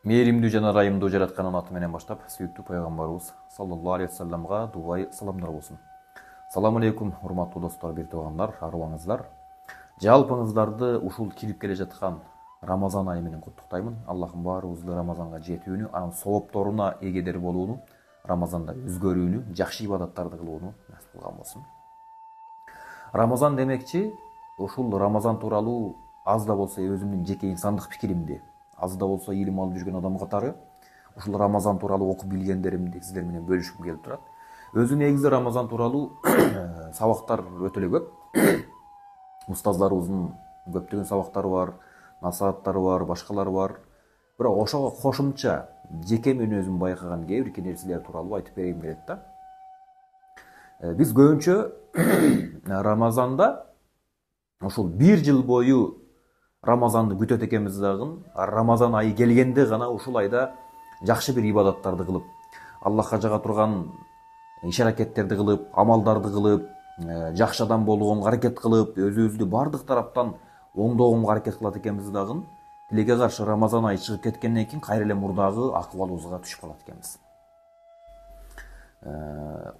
Мээримдүү жана ырайымдуу жаратканын аты менен баштап, сүйүктүү пайгамбарыбыз саллаллаху алейхи вассаламга дубай саламдар болсун. Салам алейкум, урматтуу достор, бир туугандар, арыбаңыздар. Жалпыңыздарды ушул кирип келе жаткан Рамазан айы менен куттуктаймын. Аллахым баарыбызды Рамазанга жетүүнү, анын соопторуна эгедер болууну, Рамазанда өзгөрүүнү, жакшы ибадаттарды кылууну насип кылган болсун. Рамазан демекчи, ушул Рамазан тууралуу аз да болсо өзүмдүн жеке инсандык пикиримди, аз да болсо илим алып жүргөн адам катары ушул Рамазан тууралуу окуп билгендеримди сиздер менен бөлүшкүм келип турат. Өзү негизи Рамазан тууралуу сабактар өтө эле көп. Устаздарыбыздын көптөгөн сабактары бар, насааттары бар, башкалары бар. Бирок ошого кошумча жеке мен өзүм байкаган кээ бир нерселер тууралуу айтып бергим келет да. Биз көбүнчө Рамазанда ушул бир жыл бою Рамазанды күтөт экенбиз дагы, Рамазан айы келгенде гана ушул айда жакшы бир ибадаттарды кылып, Аллахка жага турган иш-аракеттерди кылып, амалдарды кылып, жакшы адам болгонго аракет кылып, өзүбүздү бардык тараптан оңдогонго аракет кылат экенбиз дагы. Тилекке каршы Рамазан айы чыгып кеткенден кийин кайра эле мурдагы акыбалыбызга түшүп калат экенбиз.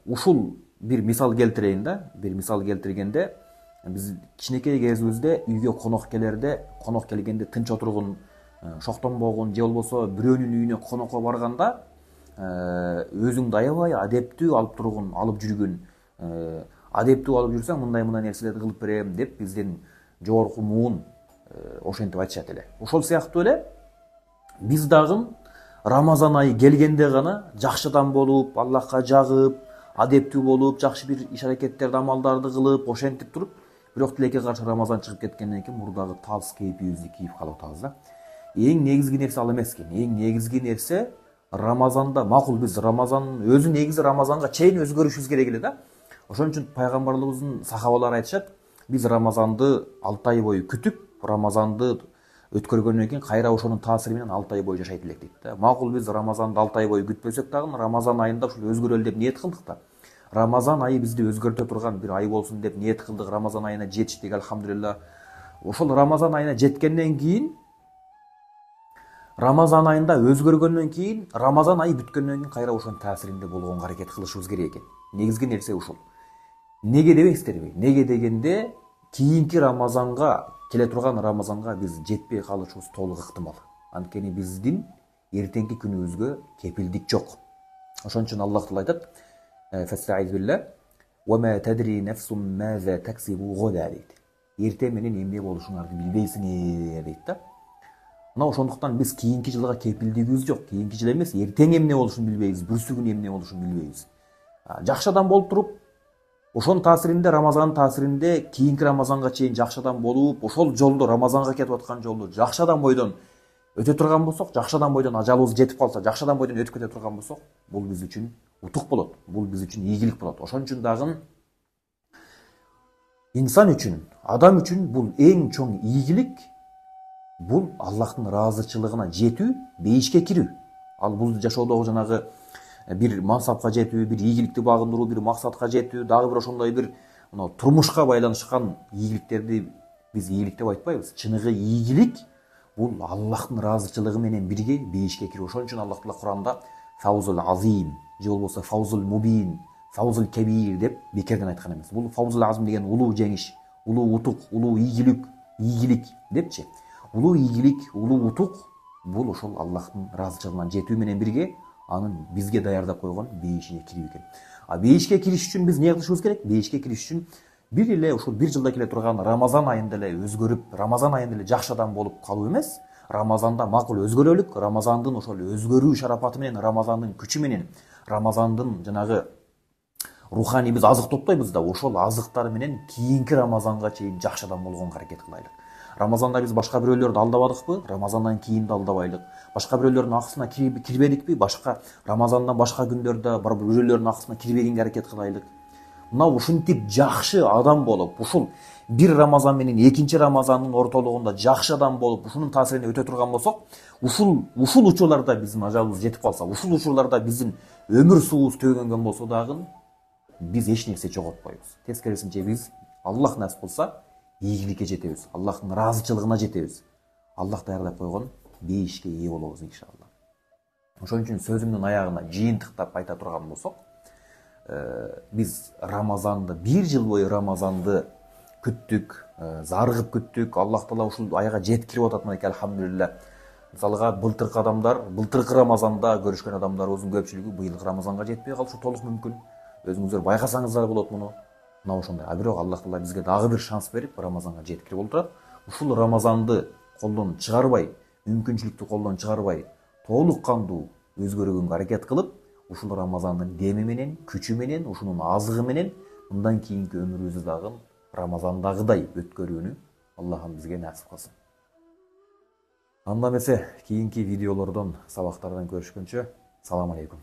Ушул бир мисал келтирейин да. Бир мисал келтиргенде, биз кичинекей кезибизде үйгө конок келгенде тынч отургун, шоктонбогун, же болбосо бирөөнүн үйүнө конокко барганда өзүңдү аябай адептүү алып жүргөн, адептүү алып жүрсөң мындай нерселерди кылып берем деп биздин жогорку муун ошентип айтышат эле. Ошол сыяктуу эле биз дагы Рамазан айы келгенде гана жакшы адам болуп, Аллахка жагып, адептүү болуп, жакшы бир иш-аракеттерди, амалдарды кылып, ошентип туруп, бирок тилекке каршы Рамазан чыгып кеткенден кийин мурдагы талс кейпибизди кийип калып атабыз да. Эң негизги нерсе ал эмес экен. Эң негизги нерсе Рамазанда макул биз Рамазан өзү негизи Рамазанга чейин өзгөрүшүбүз керек эле да. Ошон үчүн пайгамбарыбыздын сахабалары айтышат, биз Рамазанды 6 ай бою күтүп, Рамазанды өткөргөндөн кийин кайра ошонун таасири менен 6 ай бою жашайт элек дейт да. Макул биз Рамазанды 6 ай бою күтпөсөк дагы Рамазан айында ушул өзгөрөлү деп ниет кылдык да. Рамазан айы бизди өзгөртө турган бир ай болсун деп ниет кылдык. Рамазан айына жетиштик, алхамдулилла. Ошол Рамазан айына жеткенден кийин, Рамазан айында өзгөргөндөн кийин, Рамазан айы бүткөндөн кийин кайра ошонун таасиринде болгонго аракет кылышыбыз керек экен. Негизги нерсе ушул. Неге дебейсиздерби? Неге дегенде, кийинки Рамазанга, келе турган Рамазанга биз жетпей калышыбыз толук ыктымал. Анткени биздин эртеңки күнүбүзгө кепилдик жок. Ошон үчүн Аллах Таала айтат: "Фастаиз билла, ва ма тадри нафсун маза таксибу гада" дейт. Эртең менен эмне болушуңарды билбейсиңер дейт да. Мына ошондуктан биз кийинки жылга кепилдигибиз жок. Кийинки жыл эмес, эртең эмне болушун билбейбиз, бүрсү күнү эмне болушун билбейбиз. Жакшы адам болуп туруп, ошонун таасиринде, Рамазандын таасиринде кийинки Рамазанга чейин жакшы адам болуп, ошол жолдо Рамазанга кетип аткан жолду жакшы адам бойдон өтө турган болсок, жакшы адам бойдон ажалыбыз жетип калса, жакшы адам бойдон өтүп кете турган болсок, бул биз үчүн утук болот. Бул биз үчүн ийгилик болот. Ошон үчүн дагы инсан үчүн, адам үчүн бул эң чоң ийгилик, бул Аллахтын ыраазычылыгына жетүү, бейишке кирүү. Ал бул жашоодогу жанагы бир мансапка жетүү, бир ийгиликти багындыруу, бир максатка жетүү, дагы бир ошондой бир турмушка байланышкан ийгиликтерди биз ийгилик деп айтпайбыз. Чыныгы ийгилик бул Аллахтын ыраазычылыгы менен бирге бейишке кирүү. Ошон үчүн Аллах Таала Куранда фаузул азим, же болбосо фаузул мубин, фаузул кабир деп бекерден айткан эмес. Бул фаузул азим деген улуу жеңиш, улуу утук, улуу ийгилик депчи. Улуу ийгилик, улуу утук бул ошол Аллахтын ыраазычылыгына жетүү менен бирге анын бизге даярдап койгон бейишине кирүү экен. Бейишке кириш үчүн биз эмне кылышыбыз керек? Бейишке кириш үчүн бир эле ушул бир жылда келе турган Рамазан айында эле өзгөрүп, Рамазан айында эле жакшы адам болуп калуу эмес, Рамазанда макул өзгөрөлүк, Рамазандын ошол өзгөрүү шарапаты менен, Рамазандын күчү менен, Рамазандын жанагы руханий биз азык топпойбуз да, ошол азыктар менен кийинки Рамазанга чейин жакшы адам болгонго аракет кылайлык. Рамазанда биз башка бирөөлөрдү алдабадыкпы? Рамазандан кийин да алдабайлык. Башка бирөөлөрдүн акысына кирбедикпи? Рамазандан башка күндөрдө бирөөлөрдүн акысына кирбегенге аракет кылайлык. Мына ушинтип жакшы адам болуп, ушул бир Рамазан менен экинчи Рамазандын ортолугунда жакшы адам болуп, ушунун таасирине өтө турган болсок, ушул учурларда биздин ажалыбыз жетип калса, ушул учурларда биздин өмүр суубуз төгөнгөн болсо дагы биз эч нерсе жоготпойбуз. Тескерисинче биз Аллах насип кылса ийгиликке жетебиз, Аллахтын ыраазычылыгына жетебиз. Аллах даярдап койгон бейишке ээ болобуз иншалла. Ошон үчүн сөзүмдүн аягына жыйынтыктап айта турган болсок, биз Рамазанды, бир жыл бою Рамазанды күттүк, зарыгып күттүк. Аллах Таала ушул айга жеткирип атат мынакей, алхамдулилля. Мисалга былтыркы адамдар, былтыркы Рамазанда көрүшкөн адамдарыбыздын көпчүлүгү быйылкы Рамазанга жетпей калышы толук мүмкүн. Өзүңүздөр байкасаңыздар болот муну. Мына ошондой. А бирок Аллах Таала бизге дагы бир шанс берип, Рамазанга жеткирип олтурат. Ушул Рамазанды колдон чыгарбай, мүмкүнчүлүктү колдон чыгарбай, толук кандуу өзгөргөнгө аракет кылып, ушул Рамазандын деми менен, күчү менен, ушунун азыгы менен мындан кийинки өмүрүбүздү дагы Рамазандагыдай өткөрүүнү Аллахым бизге насип кылсын. Анда эмесе кийинки видеолордон, сабактардан көрүшкөнчө, салам алейкум.